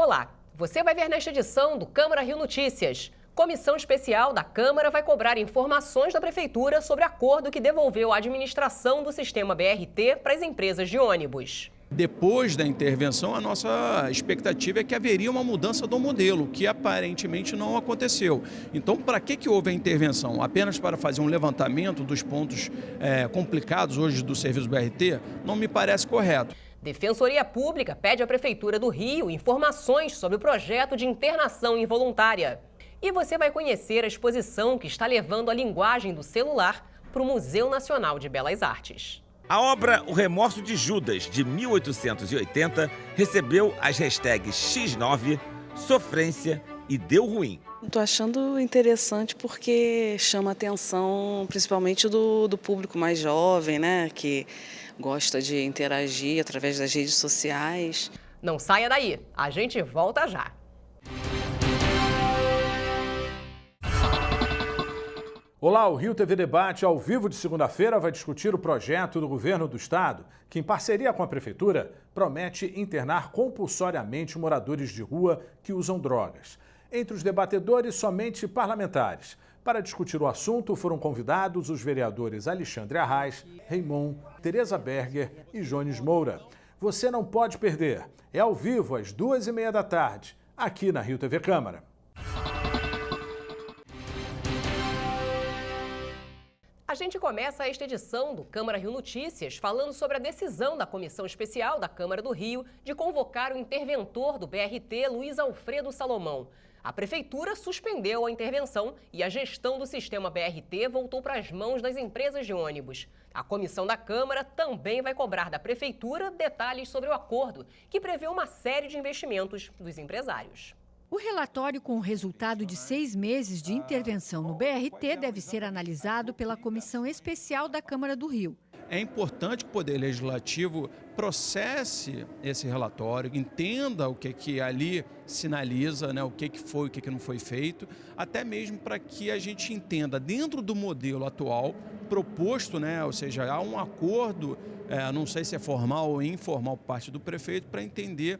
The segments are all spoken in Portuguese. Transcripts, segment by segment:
Olá, você vai ver nesta edição do Câmara Rio Notícias. Comissão especial da Câmara vai cobrar informações da Prefeitura sobre acordo que devolveu a administração do sistema BRT para as empresas de ônibus. Depois da intervenção, a nossa expectativa é que haveria uma mudança do modelo, que aparentemente não aconteceu. Então, para que houve a intervenção? Apenas para fazer um levantamento dos pontos complicados hoje do serviço BRT? Não me parece correto. Defensoria Pública pede à Prefeitura do Rio informações sobre o projeto de internação involuntária. E você vai conhecer a exposição que está levando a linguagem do celular para o Museu Nacional de Belas Artes. A obra O Remorso de Judas, de 1880, recebeu as hashtags X9, Sofrência e Deu Ruim. Estou achando interessante porque chama a atenção principalmente do público mais jovem, né, que gosta de interagir através das redes sociais. Não saia daí, a gente volta já. Olá, o Rio TV Debate, ao vivo de segunda-feira, vai discutir o projeto do governo do estado, que em parceria com a prefeitura, promete internar compulsoriamente moradores de rua que usam drogas. Entre os debatedores, somente parlamentares. Para discutir o assunto, foram convidados os vereadores Alexandre Arraes, Raimon, Tereza Berger e Jones Moura. Você não pode perder. É ao vivo, às 2h30 da tarde, aqui na Rio TV Câmara. A gente começa esta edição do Câmara Rio Notícias falando sobre a decisão da Comissão Especial da Câmara do Rio de convocar o interventor do BRT, Luiz Alfredo Salomão. A Prefeitura suspendeu a intervenção e a gestão do sistema BRT voltou para as mãos das empresas de ônibus. A Comissão da Câmara também vai cobrar da Prefeitura detalhes sobre o acordo, que prevê uma série de investimentos dos empresários. O relatório com o resultado de 6 meses de intervenção no BRT deve ser analisado pela Comissão Especial da Câmara do Rio. É importante que o Poder Legislativo processe esse relatório, entenda o que ali sinaliza, né, o que foi, o que não foi feito, até mesmo para que a gente entenda, dentro do modelo atual proposto, né, ou seja, há um acordo, não sei se é formal ou informal por parte do prefeito, para entender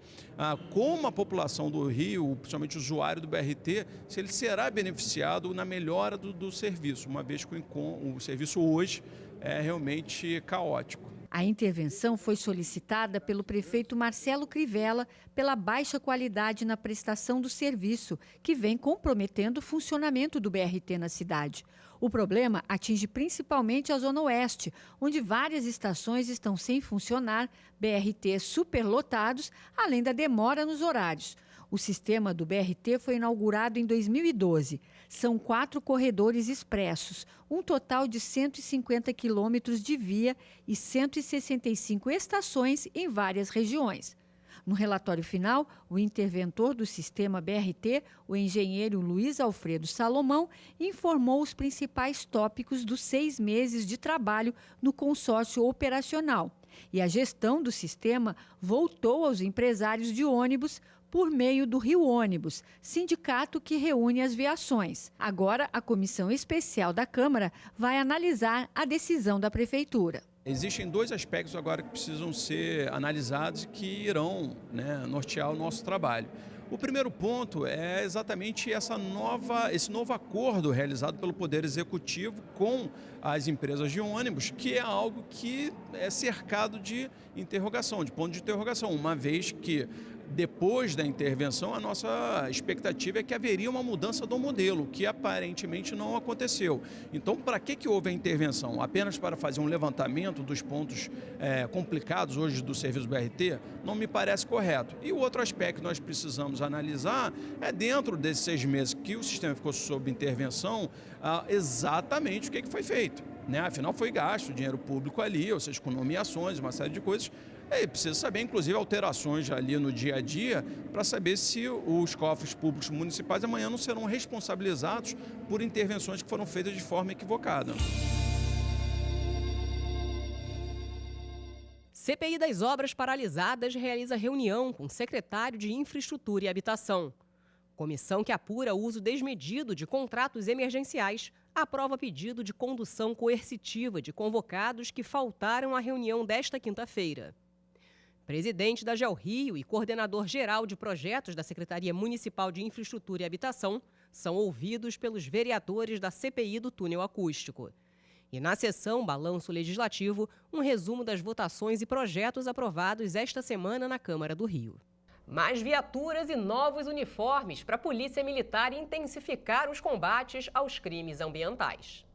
como a população do Rio, principalmente o usuário do BRT, se ele será beneficiado na melhora do serviço, uma vez que o serviço hoje é realmente caótico. A intervenção foi solicitada pelo prefeito Marcelo Crivella pela baixa qualidade na prestação do serviço, que vem comprometendo o funcionamento do BRT na cidade. O problema atinge principalmente a Zona Oeste, onde várias estações estão sem funcionar, BRT superlotados, além da demora nos horários. O sistema do BRT foi inaugurado em 2012. São 4 corredores expressos, um total de 150 quilômetros de via e 165 estações em várias regiões. No relatório final, o interventor do sistema BRT, o engenheiro Luiz Alfredo Salomão, informou os principais tópicos dos 6 meses de trabalho no consórcio operacional. E a gestão do sistema voltou aos empresários de ônibus por meio do Rio Ônibus, sindicato que reúne as viações. Agora, a Comissão Especial da Câmara vai analisar a decisão da Prefeitura. Existem 2 aspectos agora que precisam ser analisados e que irão, nortear o nosso trabalho. O primeiro ponto é exatamente esse novo acordo realizado pelo Poder Executivo com as empresas de ônibus, que é algo que é cercado de interrogação, de ponto de interrogação, uma vez que depois da intervenção, a nossa expectativa é que haveria uma mudança do modelo, que aparentemente não aconteceu. Então, para que houve a intervenção? Apenas para fazer um levantamento dos pontos complicados hoje do serviço BRT? Não me parece correto. E o outro aspecto que nós precisamos analisar é, dentro desses 6 meses que o sistema ficou sob intervenção, exatamente o que foi feito. Afinal, foi gasto dinheiro público ali, ou seja, com nomeações, uma série de coisas. E precisa saber, inclusive, alterações ali no dia a dia para saber se os cofres públicos municipais amanhã não serão responsabilizados por intervenções que foram feitas de forma equivocada. CPI das Obras Paralisadas realiza reunião com o secretário de Infraestrutura e Habitação. Comissão que apura o uso desmedido de contratos emergenciais aprova pedido de condução coercitiva de convocados que faltaram à reunião desta quinta-feira. Presidente da GeoRio e coordenador geral de projetos da Secretaria Municipal de Infraestrutura e Habitação são ouvidos pelos vereadores da CPI do túnel acústico. E na sessão Balanço Legislativo, um resumo das votações e projetos aprovados esta semana na Câmara do Rio. Mais viaturas e novos uniformes para a Polícia Militar intensificar os combates aos crimes ambientais.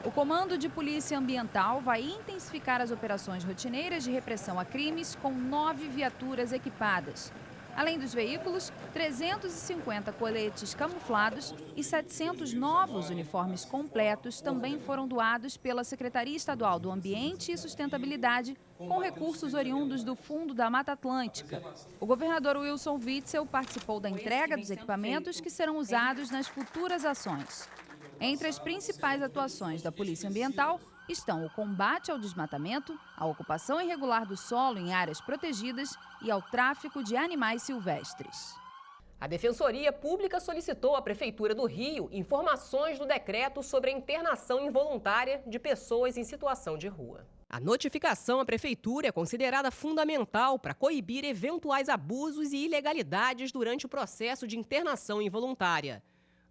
O Comando de Polícia Ambiental vai intensificar as operações rotineiras de repressão a crimes com 9 viaturas equipadas. Além dos veículos, 350 coletes camuflados e 700 novos uniformes completos também foram doados pela Secretaria Estadual do Ambiente e Sustentabilidade com recursos oriundos do Fundo da Mata Atlântica. O governador Wilson Witzel participou da entrega dos equipamentos que serão usados nas futuras ações. Entre as principais atuações da Polícia Ambiental estão o combate ao desmatamento, a ocupação irregular do solo em áreas protegidas e ao tráfico de animais silvestres. A Defensoria Pública solicitou à Prefeitura do Rio informações do decreto sobre a internação involuntária de pessoas em situação de rua. A notificação à Prefeitura é considerada fundamental para coibir eventuais abusos e ilegalidades durante o processo de internação involuntária.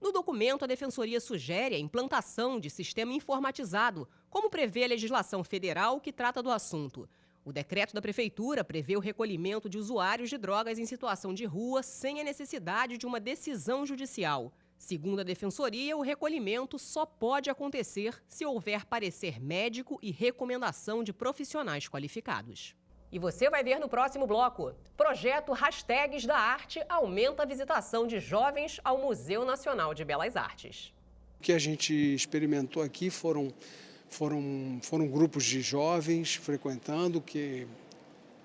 No documento, a Defensoria sugere a implantação de sistema informatizado, como prevê a legislação federal que trata do assunto. O decreto da Prefeitura prevê o recolhimento de usuários de drogas em situação de rua sem a necessidade de uma decisão judicial. Segundo a Defensoria, o recolhimento só pode acontecer se houver parecer médico e recomendação de profissionais qualificados. E você vai ver no próximo bloco. Projeto Hashtags da Arte aumenta a visitação de jovens ao Museu Nacional de Belas Artes. O que a gente experimentou aqui foram grupos de jovens frequentando, que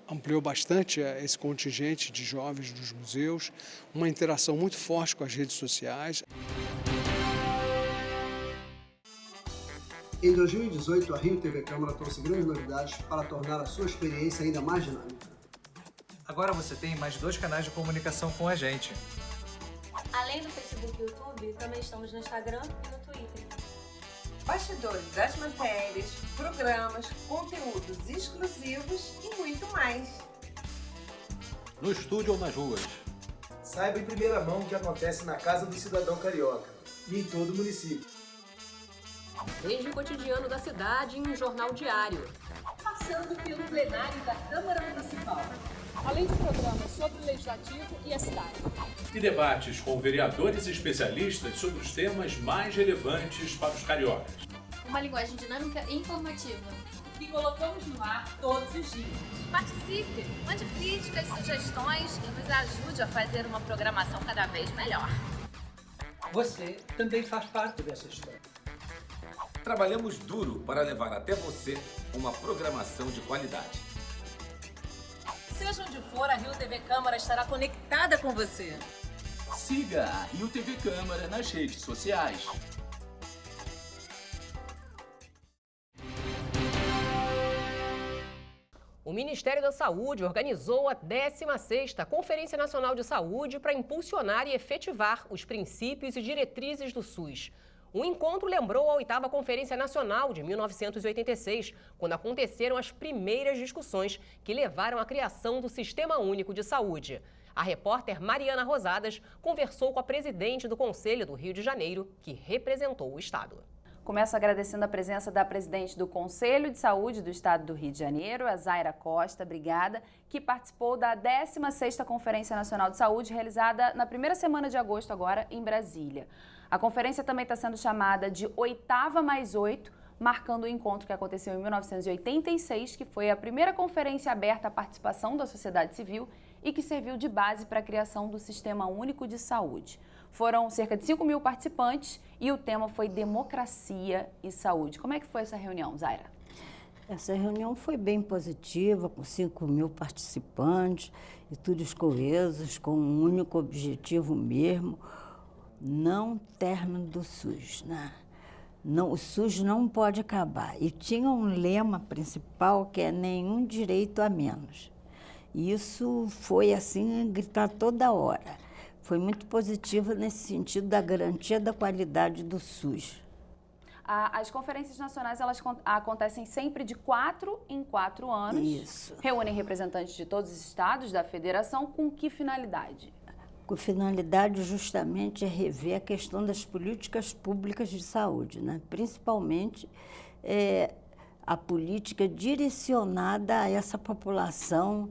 ampliou bastante esse contingente de jovens dos museus, uma interação muito forte com as redes sociais. Em 2018, a Rio TV Câmara trouxe grandes novidades para tornar a sua experiência ainda mais dinâmica. Agora você tem mais 2 canais de comunicação com a gente. Além do Facebook e YouTube, também estamos no Instagram e no Twitter. Bastidores das matérias, programas, conteúdos exclusivos e muito mais. No estúdio ou nas ruas. Saiba em primeira mão o que acontece na Casa do Cidadão Carioca e em todo o município. Desde o cotidiano da cidade em um jornal diário. Passando pelo plenário da Câmara Municipal. Além de programas sobre o Legislativo e a cidade. E debates com vereadores e especialistas sobre os temas mais relevantes para os cariocas. Uma linguagem dinâmica e informativa. Que colocamos no ar todos os dias. Participe, mande críticas, sugestões e nos ajude a fazer uma programação cada vez melhor. Você também faz parte dessa história. Trabalhamos duro para levar até você uma programação de qualidade. Seja onde for, a Rio TV Câmara estará conectada com você. Siga a Rio TV Câmara nas redes sociais. O Ministério da Saúde organizou a 16ª Conferência Nacional de Saúde para impulsionar e efetivar os princípios e diretrizes do SUS. O encontro lembrou a 8ª Conferência Nacional de 1986, quando aconteceram as primeiras discussões que levaram à criação do Sistema Único de Saúde. A repórter Mariana Rosadas conversou com a presidente do Conselho do Rio de Janeiro, que representou o Estado. Começo agradecendo a presença da presidente do Conselho de Saúde do Estado do Rio de Janeiro, a Zaira Costa, obrigada, que participou da 16ª Conferência Nacional de Saúde, realizada na primeira semana de agosto, agora em Brasília. A conferência também está sendo chamada de 8ª+8, marcando o encontro que aconteceu em 1986, que foi a primeira conferência aberta à participação da sociedade civil e que serviu de base para a criação do Sistema Único de Saúde. Foram cerca de 5.000 participantes e o tema foi democracia e saúde. Como é que foi essa reunião, Zaira? Essa reunião foi bem positiva, com 5.000 participantes e todos coesos, com um único objetivo mesmo, não término do SUS, né? Não, o SUS não pode acabar. E tinha um lema principal que é nenhum direito a menos. E isso foi assim, gritar toda hora. Foi muito positivo nesse sentido da garantia da qualidade do SUS. As conferências nacionais, elas acontecem sempre de 4 em 4 anos. Isso. Reúnem representantes de todos os estados da federação. Com que finalidade? Com finalidade justamente é rever a questão das políticas públicas de saúde, né? Principalmente a política direcionada a essa população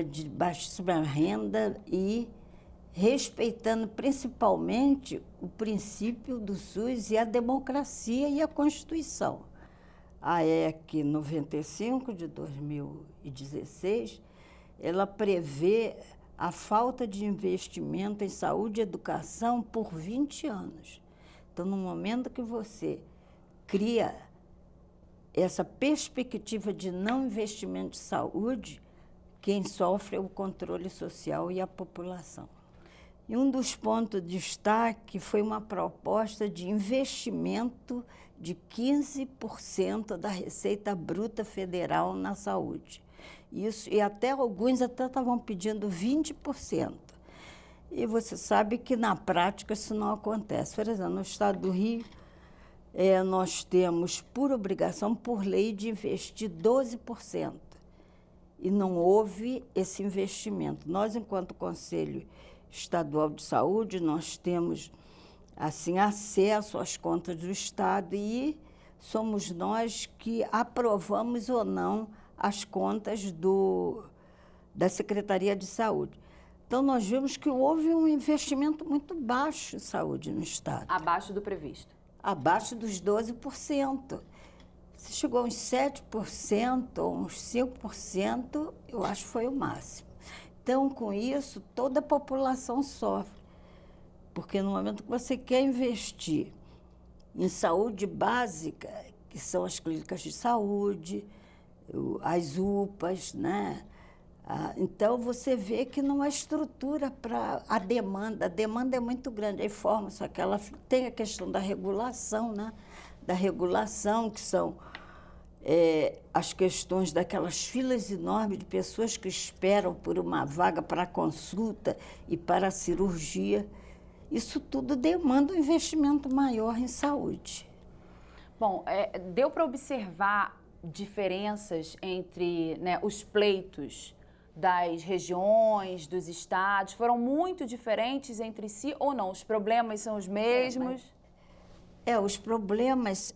de baixíssima renda e respeitando principalmente o princípio do SUS e a democracia e a Constituição. A EC 95 de 2016, ela prevê a falta de investimento em saúde e educação por 20 anos. Então, no momento que você cria essa perspectiva de não investimento de saúde, quem sofre é o controle social e a população. E um dos pontos de destaque foi uma proposta de investimento de 15% da Receita Bruta Federal na saúde. Isso, e até alguns estavam pedindo 20%. E você sabe que na prática isso não acontece. Por exemplo, no estado do Rio, nós temos por obrigação, por lei, de investir 12%. E não houve esse investimento. Nós, enquanto Conselho Estadual de Saúde, nós temos assim, acesso às contas do Estado e somos nós que aprovamos ou não as contas da Secretaria de Saúde. Então, nós vimos que houve um investimento muito baixo em saúde no Estado. Abaixo do previsto? Abaixo dos 12%. Se chegou a uns 7% ou uns 5%, eu acho que foi o máximo. Então, com isso, toda a população sofre. Porque no momento que você quer investir em saúde básica, que são as clínicas de saúde, as UPAs, né? Então, você vê que não há estrutura para a demanda. A demanda é muito grande, aí forma, só que ela tem a questão da regulação, né? Da regulação, que são as questões daquelas filas enormes de pessoas que esperam por uma vaga para consulta e para a cirurgia. Isso tudo demanda um investimento maior em saúde. Bom, deu para observar diferenças entre, né, os pleitos das regiões, dos estados? Foram muito diferentes entre si ou não? Os problemas são os mesmos? Os problemas,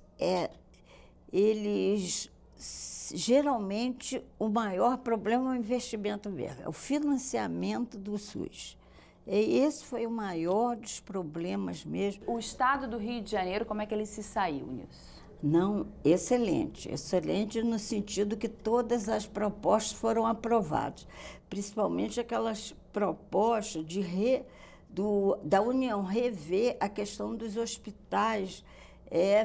eles, geralmente, o maior problema é o investimento mesmo, é o financiamento do SUS. E esse foi o maior dos problemas mesmo. O estado do Rio de Janeiro, como é que ele se saiu nisso? Não, excelente. Excelente no sentido que todas as propostas foram aprovadas, principalmente aquelas propostas da União rever a questão dos hospitais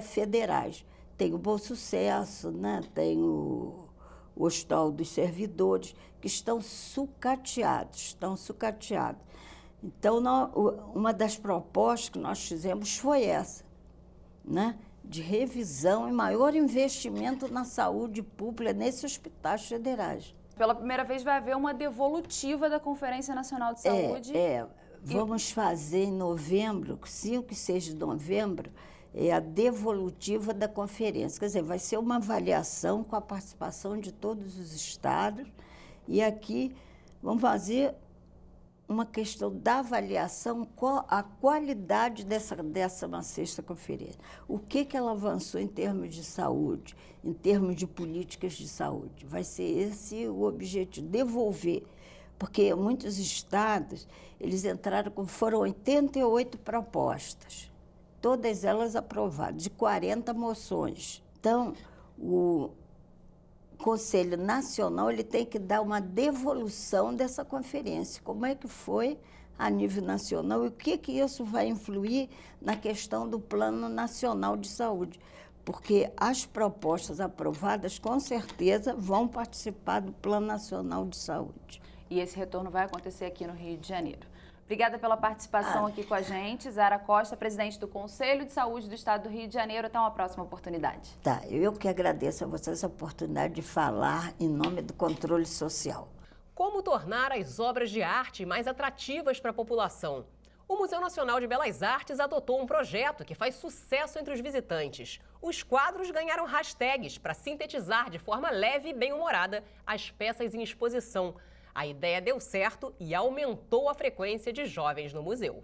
federais. Tem o Bom Sucesso, né? Tem o Hospital dos Servidores, que estão sucateados. Então, uma das propostas que nós fizemos foi essa, né? De revisão e maior investimento na saúde pública nesses hospitais federais. Pela primeira vez vai haver uma devolutiva da Conferência Nacional de Saúde. Vamos fazer em novembro, 5 e 6 de novembro, a devolutiva da conferência. Quer dizer, vai ser uma avaliação com a participação de todos os estados e aqui vamos fazer uma questão da avaliação, a qualidade dessa 16ª conferência. O que ela avançou em termos de saúde, em termos de políticas de saúde. Vai ser esse o objetivo, devolver. Porque muitos estados, eles foram 88 propostas, todas elas aprovadas, de 40 moções. Então, o Conselho Nacional ele tem que dar uma devolução dessa conferência. Como é que foi a nível nacional e o que isso vai influir na questão do Plano Nacional de Saúde? Porque as propostas aprovadas, com certeza, vão participar do Plano Nacional de Saúde. E esse retorno vai acontecer aqui no Rio de Janeiro. Obrigada pela participação aqui com a gente. Zara Costa, presidente do Conselho de Saúde do Estado do Rio de Janeiro. Até uma próxima oportunidade. Tá, eu que agradeço a vocês a oportunidade de falar em nome do controle social. Como tornar as obras de arte mais atrativas para a população? O Museu Nacional de Belas Artes adotou um projeto que faz sucesso entre os visitantes. Os quadros ganharam hashtags para sintetizar de forma leve e bem-humorada as peças em exposição. A ideia deu certo e aumentou a frequência de jovens no museu.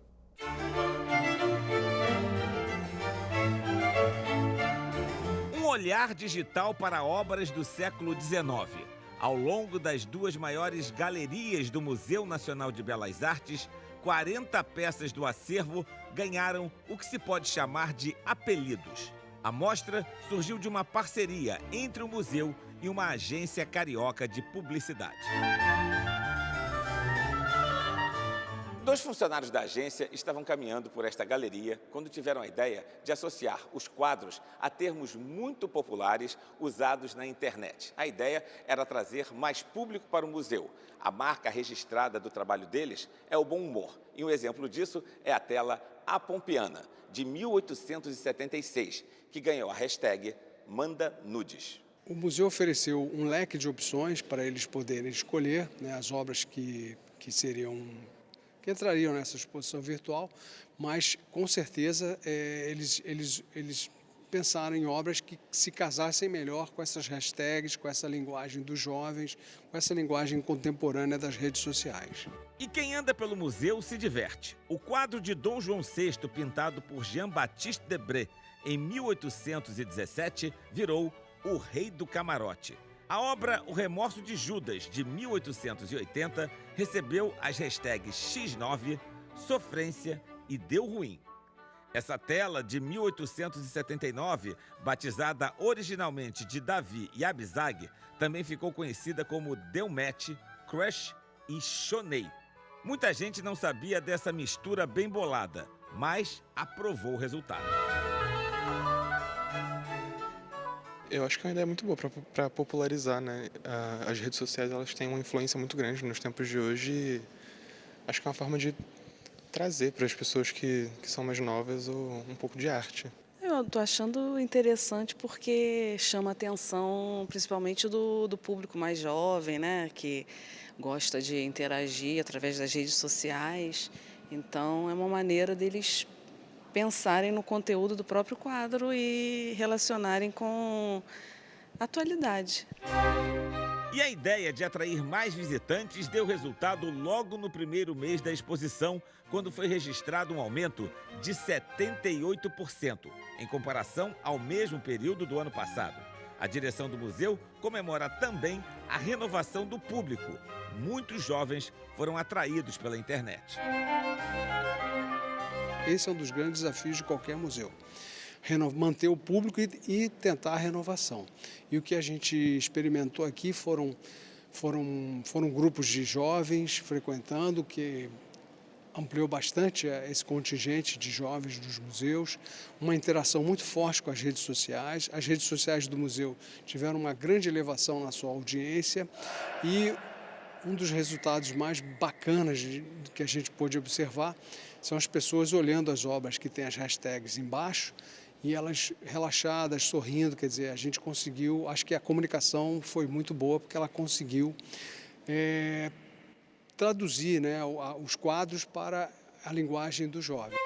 Um olhar digital para obras do século XIX. Ao longo das duas maiores galerias do Museu Nacional de Belas Artes, 40 peças do acervo ganharam o que se pode chamar de apelidos. A mostra surgiu de uma parceria entre o museu e uma agência carioca de publicidade. Dois funcionários da agência estavam caminhando por esta galeria quando tiveram a ideia de associar os quadros a termos muito populares usados na internet. A ideia era trazer mais público para o museu. A marca registrada do trabalho deles é o bom humor. E um exemplo disso é a tela A Pompeana, de 1876, que ganhou a hashtag Manda Nudes. O museu ofereceu um leque de opções para eles poderem escolher, né, as obras que entrariam nessa exposição virtual, mas com certeza eles pensaram em obras que se casassem melhor com essas hashtags, com essa linguagem dos jovens, com essa linguagem contemporânea das redes sociais. E quem anda pelo museu se diverte. O quadro de Dom João VI, pintado por Jean-Baptiste Debré em 1817, virou O Rei do Camarote. A obra O Remorso de Judas, de 1880, recebeu as hashtags X9, Sofrência e Deu Ruim. Essa tela, de 1879, batizada originalmente de Davi e Abizag, também ficou conhecida como Deu Match, Crush e Chonei. Muita gente não sabia dessa mistura bem bolada, mas aprovou o resultado. Eu acho que é uma ideia muito boa para popularizar, né? As redes sociais, elas têm uma influência muito grande nos tempos de hoje e acho que é uma forma de trazer para as pessoas que são mais novas um pouco de arte. Eu estou achando interessante porque chama a atenção principalmente do público mais jovem, né? Que gosta de interagir através das redes sociais. Então é uma maneira deles pensarem no conteúdo do próprio quadro e relacionarem com a atualidade. E a ideia de atrair mais visitantes deu resultado logo no primeiro mês da exposição, quando foi registrado um aumento de 78%, em comparação ao mesmo período do ano passado. A direção do museu comemora também a renovação do público. Muitos jovens foram atraídos pela internet. Esse é um dos grandes desafios de qualquer museu. Manter o público e tentar a renovação. E o que a gente experimentou aqui foram grupos de jovens frequentando, que ampliou bastante esse contingente de jovens dos museus, uma interação muito forte com as redes sociais. As redes sociais do museu tiveram uma grande elevação na sua audiência e um dos resultados mais bacanas que a gente pôde observar são as pessoas olhando as obras que têm as hashtags embaixo e elas relaxadas, sorrindo. Quer dizer, a gente conseguiu, acho que a comunicação foi muito boa porque ela conseguiu traduzir, né, os quadros para a linguagem do jovem.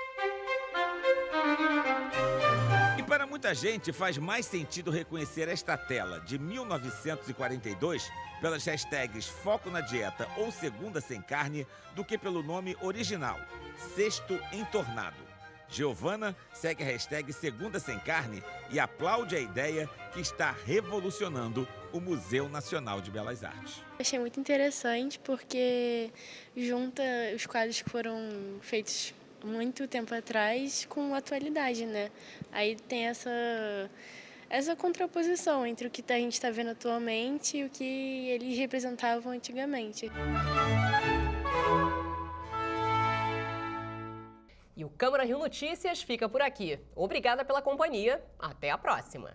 E para muita gente faz mais sentido reconhecer esta tela de 1942 pelas hashtags Foco na Dieta ou Segunda Sem Carne do que pelo nome original, Sexto Entornado. Giovana segue a hashtag Segunda Sem Carne e aplaude a ideia que está revolucionando o Museu Nacional de Belas Artes. Achei muito interessante porque junta os quadros que foram feitos muito tempo atrás com a atualidade, né? Aí tem essa contraposição entre o que a gente está vendo atualmente e o que eles representavam antigamente. E o Câmara Rio Notícias fica por aqui. Obrigada pela companhia. Até a próxima.